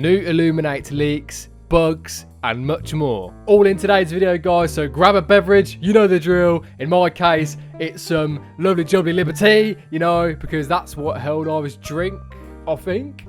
new Illuminate leaks, bugs, and much more. All in today's video, guys, so grab a beverage, you know the drill. In my case, it's some lovely jubbly Liberty, you know, because that's what Helldivers drink, I think.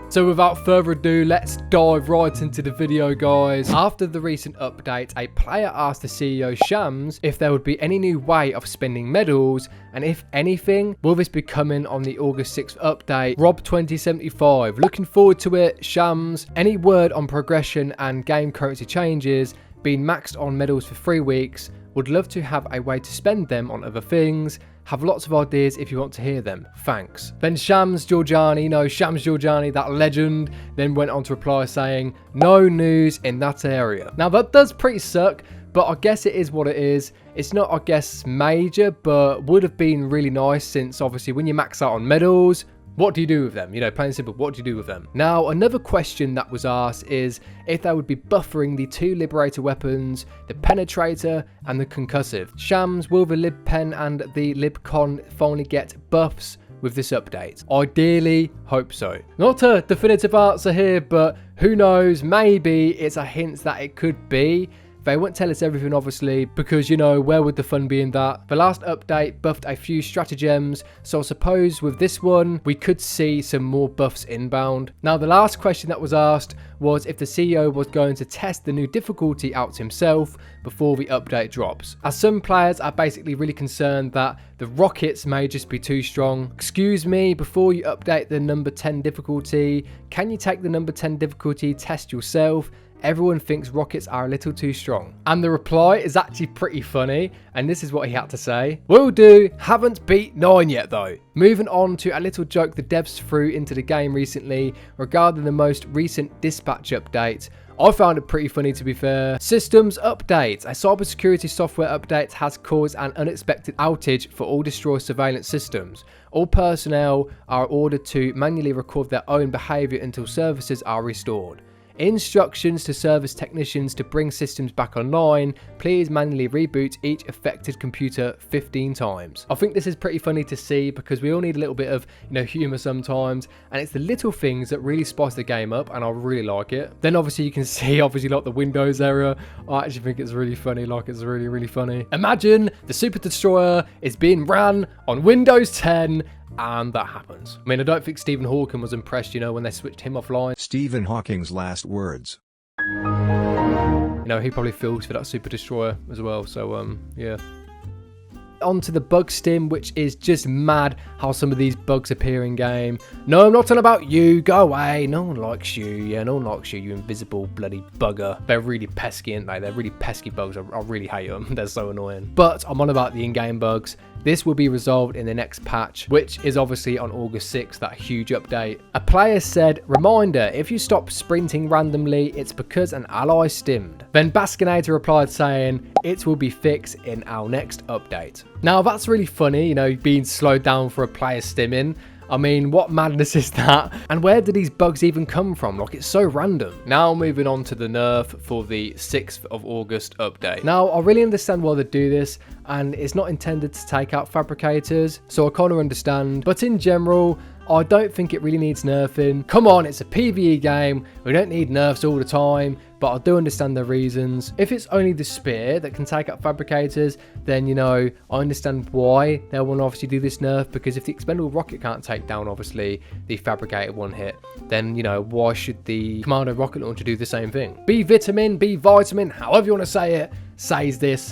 So without further ado, let's dive right into the video, guys. After the recent update, a player asked the CEO Shams if there would be any new way of spending medals, and if anything, will this be coming on the August 6th update, Rob 2075. Looking forward to it, Shams. Any word on progression and game currency changes, being maxed on medals for 3 weeks, would love to have a way to spend them on other things. Have lots of ideas if you want to hear them. Thanks. Then Shams Georgiani, that legend, then went on to reply saying, no news in that area. Now that does pretty suck, but I guess it is what it is. It's not, I guess, major, but would have been really nice, since obviously when you max out on medals, what do you do with them? You know, plain and simple, what do you do with them? Now, another question that was asked is if they would be buffering the 2 Liberator weapons, the Penetrator and the Concussive. Shams, will the Lib Pen and the Lib Con finally get buffs with this update? Ideally, hope so. Not a definitive answer here, but who knows, maybe it's a hint that it could be. They won't tell us everything, obviously, because, you know, where would the fun be in that? The last update buffed a few stratagems, so I suppose with this one, we could see some more buffs inbound. Now, the last question that was asked was if the CEO was going to test the new difficulty out himself before the update drops, as some players are basically really concerned that the rockets may just be too strong. Excuse me, before you update the number 10 difficulty, can you take the number 10 difficulty test yourself? Everyone thinks rockets are a little too strong. And the reply is actually pretty funny, and this is what he had to say. Will do, haven't beat 9 yet though. Moving on to a little joke the devs threw into the game recently regarding the most recent dispatch update. I found it pretty funny, to be fair. Systems update. A cybersecurity software update has caused an unexpected outage for all destroy surveillance systems. All personnel are ordered to manually record their own behavior until services are restored. Instructions to service technicians to bring systems back online. Please manually reboot each affected computer 15 times. I think this is pretty funny to see, because we all need a little bit of, you know, humor sometimes, and it's the little things that really spice the game up, and I really like it. Then obviously you can see, obviously, like the Windows error. I actually think it's really funny, like it's really, really funny. Imagine the Super Destroyer is being ran on Windows 10 and that happens. I mean, I don't think Stephen Hawking was impressed, you know, when they switched him offline. Stephen Hawking's last words. You know, he probably feels for that Super Destroyer as well, so, yeah. On to the bug stim, which is just mad how some of these bugs appear in game. No, I'm not talking about you, go away. No one likes you. Yeah, no one likes you, you invisible bloody bugger. They're really pesky, aren't they? They're really pesky bugs. I really hate them. They're so annoying. But I'm on about the in-game bugs. This will be resolved in the next patch, which is obviously on August 6th, that huge update. A player said, reminder, if you stop sprinting randomly, it's because an ally stimmed. Then Baskinator replied saying, it will be fixed in our next update. Now that's really funny, you know, being slowed down for a player stimming. I mean, what madness is that? And where do these bugs even come from? Like, it's so random. Now moving on to the nerf for the 6th of August update. Now, I really understand why they do this, and it's not intended to take out fabricators, so I kind of understand. But in general, I don't think it really needs nerfing. Come on, it's a PvE game. We don't need nerfs all the time, but I do understand the reasons. If it's only the spear that can take out fabricators, then, you know, I understand why they'll want to obviously do this nerf, because if the expendable rocket can't take down, obviously, the fabricator one hit, then, you know, why should the Commando rocket launcher do the same thing? B vitamin, however you want to say it, says this.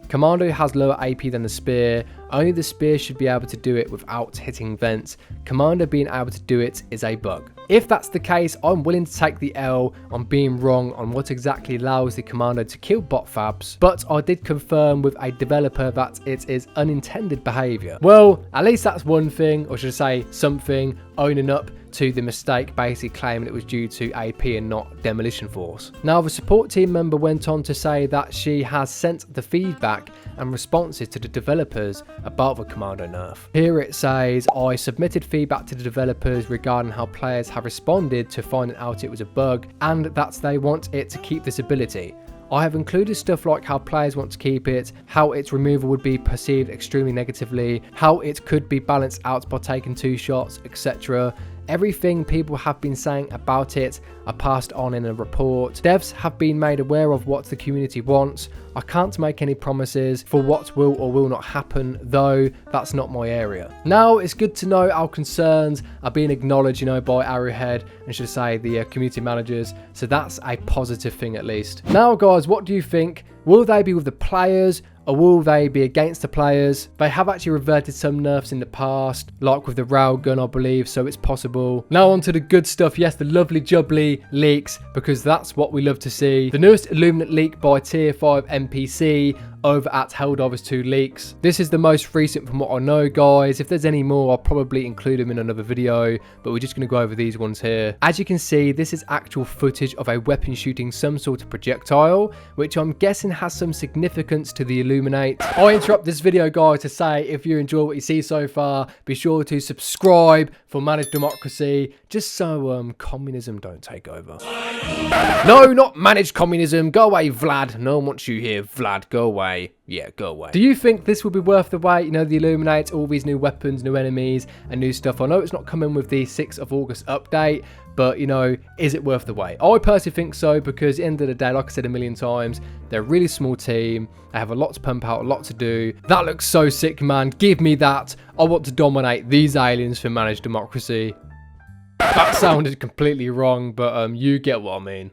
Commando has lower AP than the spear. Only the spear should be able to do it without hitting vents. Commando being able to do it is a bug. If that's the case, I'm willing to take the L on being wrong on what exactly allows the Commando to kill bot fabs, but I did confirm with a developer that it is unintended behavior. Well, at least that's one thing, or should I say something, owning up to the mistake, basically claiming it was due to AP and not demolition force. Now, the support team member went on to say that she has sent the feedback and responses to the developers about the Commando nerf. Here it says, I submitted feedback to the developers regarding how players have responded to finding out it was a bug and that they want it to keep this ability. I have included stuff like how players want to keep it, how its removal would be perceived extremely negatively, how it could be balanced out by taking 2 shots, etc. Everything people have been saying about it are passed on in a report. Devs have been made aware of what the community wants. I can't make any promises for what will or will not happen, though that's not my area. Now, it's good to know our concerns are being acknowledged, you know, by Arrowhead, and should say the community managers, so that's a positive thing at least. Now guys, what do you think? Will they be with the players, or will they be against the players? They have actually reverted some nerfs in the past, like with the railgun, I believe, so it's possible. Now on to the good stuff. Yes, the lovely jubbly leaks, because that's what we love to see. The newest Illuminate leak by Tier 5 NPC over at Helldivers 2 leaks. This is the most recent from what I know, guys. If there's any more, I'll probably include them in another video, but we're just going to go over these ones here. As you can see, this is actual footage of a weapon shooting some sort of projectile, which I'm guessing has some significance to the Illuminate. I interrupt this video, guys, to say if you enjoy what you see so far, be sure to subscribe for managed democracy, just so communism don't take over. No, not managed communism. Go away, Vlad. No one wants you here, Vlad. Go away. Yeah, go away. Do you think this would be worth the wait? You know, the Illuminate, all these new weapons, new enemies, and new stuff. I know it's not coming with the 6th of August update, but, you know, is it worth the wait? I personally think so, because at the end of the day, like I said a million times, they're a really small team. They have a lot to pump out, a lot to do. That looks so sick, man. Give me that. I want to dominate these aliens for managed democracy. That sounded completely wrong, but you get what I mean.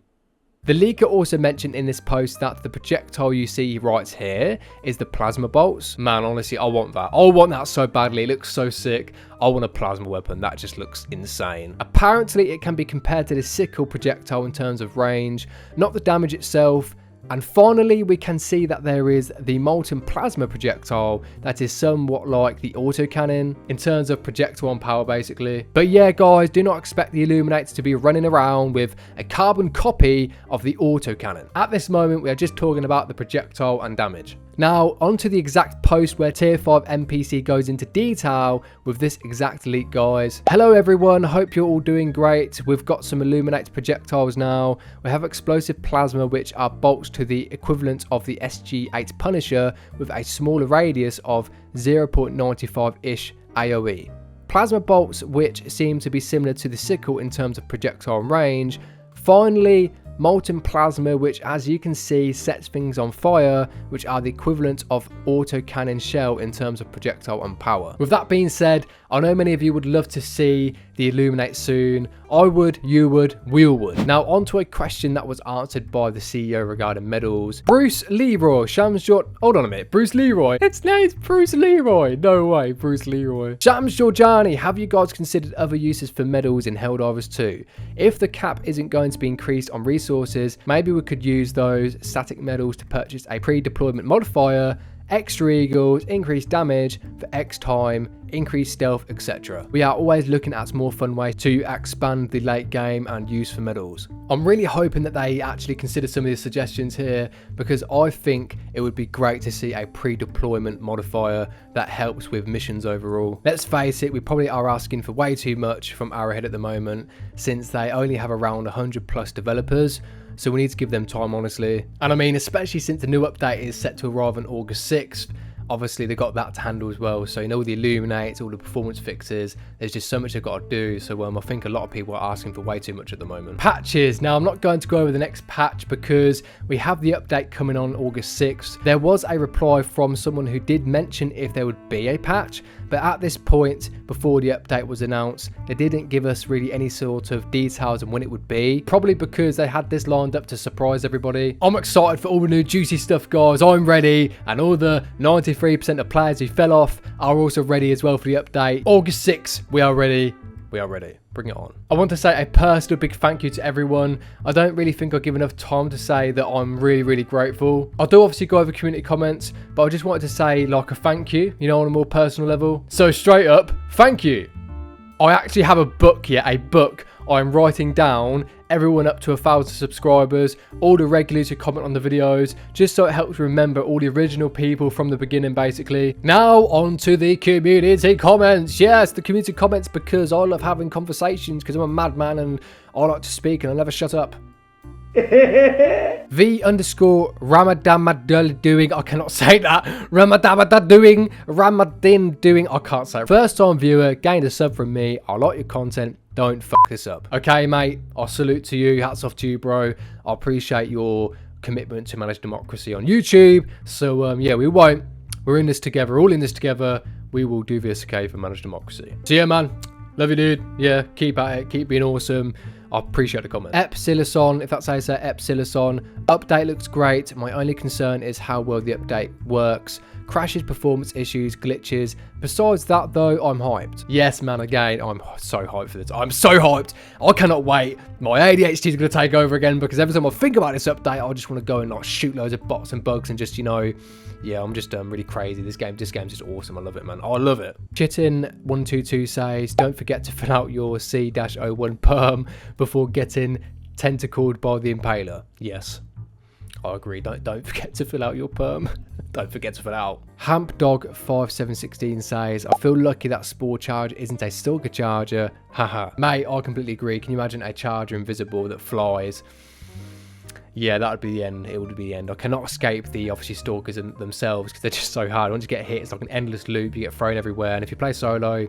The leaker also mentioned in this post that the projectile you see right here is the plasma bolts. Man, honestly, I want that. I want that so badly. It looks so sick. I want a plasma weapon. That just looks insane. Apparently, it can be compared to the sickle projectile in terms of range, not the damage itself. And finally, we can see that there is the molten plasma projectile that is somewhat like the autocannon in terms of projectile and power, basically. But yeah, guys, do not expect the Illuminates to be running around with a carbon copy of the autocannon. At this moment, we are just talking about the projectile and damage. Now, onto the exact post where Tier 5 NPC goes into detail with this exact leak, guys. Hello everyone, hope you're all doing great. We've got some Illuminate projectiles now. We have explosive plasma, which are bolts to the equivalent of the SG-8 Punisher with a smaller radius of 0.95-ish AoE. Plasma bolts, which seem to be similar to the sickle in terms of projectile range. Finally, molten plasma, which as you can see sets things on fire, which are the equivalent of autocannon shell in terms of projectile and power. With that being said, I know many of you would love to see the Illuminate soon. I would, you would, we all would. Now on to a question that was answered by the CEO regarding medals. Bruce Leroy, hold on a minute, Bruce Leroy. Its name's Bruce Leroy. No way, Bruce Leroy. Shams Georgiani, have you guys considered other uses for medals in Helldivers 2? If the cap isn't going to be increased on resources, maybe we could use those static medals to purchase a pre-deployment modifier, extra eagles, increased damage for X time, increased stealth, etc. We are always looking at more fun ways to expand the late game and use for medals. I'm really hoping that they actually consider some of these suggestions here, because I think it would be great to see a pre-deployment modifier that helps with missions overall. Let's face it, we probably are asking for way too much from Arrowhead at the moment, since they only have around 100 plus developers. So we need to give them time, honestly. And I mean, especially since the new update is set to arrive on August 6th, obviously they got that to handle as well. So you know, the Illuminates, all the performance fixes, there's just so much they've got to do. So I think a lot of people are asking for way too much at the moment. Patches. Now I'm not going to go over the next patch because we have the update coming on August 6th. There was a reply from someone who did mention if there would be a patch, but at this point, before the update was announced, they didn't give us really any sort of details on when it would be. Probably because they had this lined up to surprise everybody. I'm excited for all the new juicy stuff, guys. I'm ready. And all the 93% of players who fell off are also ready as well for the update. August 6th, we are ready. We are ready. Bring it on. I want to say a personal big thank you to everyone. I don't really think I give enough time to say that I'm really, really grateful. I do obviously go over community comments, but I just wanted to say like a thank you, you know, on a more personal level. So straight up, thank you. I actually have a book here, a book I'm writing down everyone up to 1,000 subscribers, all the regulars who comment on the videos, just so it helps remember all the original people from the beginning, basically. Now on to the community comments. Yes, the community comments, because I love having conversations, because I'm a madman and I like to speak and I never shut up. V_Ramadan doing, I cannot say that. Ramadan doing, I can't say it. First time viewer, gained a sub from me. I like your content. Don't fuck this up. Okay, mate, I salute to you. Hats off to you, bro. I appreciate your commitment to manage democracy on YouTube. So, yeah, we won't. We're in this together. We're all in this together. We will do this, okay, for managed democracy. So, yeah, man. Love you, dude. Yeah, keep at it. Keep being awesome. I appreciate the comment. Epsilon, if that's how you say it, Epsilon. Update looks great. My only concern is how well the update works. Crashes, performance issues, glitches. Besides that, though, I'm hyped. Yes, man, again, I'm so hyped for this. I'm so hyped. I cannot wait. My ADHD is going to take over again because every time I think about this update, I just want to go and like shoot loads of bots and bugs and just, you know, yeah, I'm just really crazy. This game's just awesome. I love it, man. I love it. Chitin122 says, don't forget to fill out your C-01 perm before getting tentacled by the impaler. Yes, I agree. Don't forget to fill out your perm. Don't forget to fill out. HampDog5716 says, I feel lucky that Spore Charger isn't a Stalker Charger. Haha. Mate, I completely agree. Can you imagine a Charger invisible that flies? Yeah, that would be the end. It would be the end. I cannot escape the, obviously, stalkers themselves because they're just so hard. Once you get hit, it's like an endless loop. You get thrown everywhere. And if you play solo,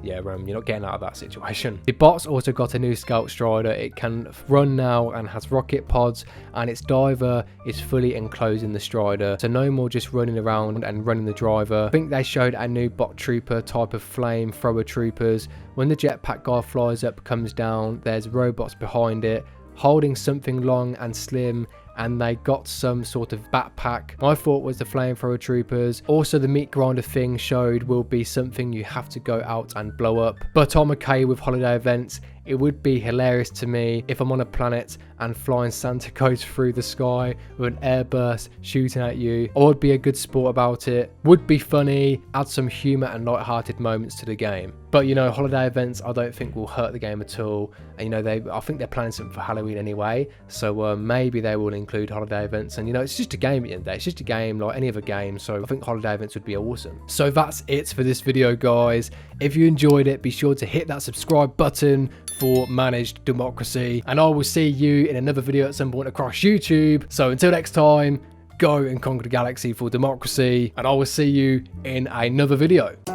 yeah, you're not getting out of that situation. The bot's also got a new Scout Strider. It can run now and has rocket pods. And its diver is fully enclosed in the Strider. So no more just running around and running the driver. I think they showed a new bot trooper type of flame thrower troopers. When the jetpack guy flies up, comes down, there's robots behind it, holding something long and slim, and they got some sort of backpack. My thought was the flamethrower troopers. Also, the meat grinder thing showed will be something you have to go out and blow up. But I'm okay with holiday events. It would be hilarious to me if I'm on a planet and flying Santa goes through the sky with an airburst shooting at you. I would be a good sport about it. Would be funny, add some humor and light-hearted moments to the game. But, you know, holiday events I don't think will hurt the game at all. And, you know, I think they're planning something for Halloween anyway. So maybe they will include holiday events. And, you know, it's just a game at the end of the day. It's just a game like any other game. So I think holiday events would be awesome. So that's it for this video, guys. If you enjoyed it, be sure to hit that subscribe button for managed democracy, and I will see you in another video at some point across YouTube. So until next time, go and conquer the galaxy for democracy, and I will see you in another video.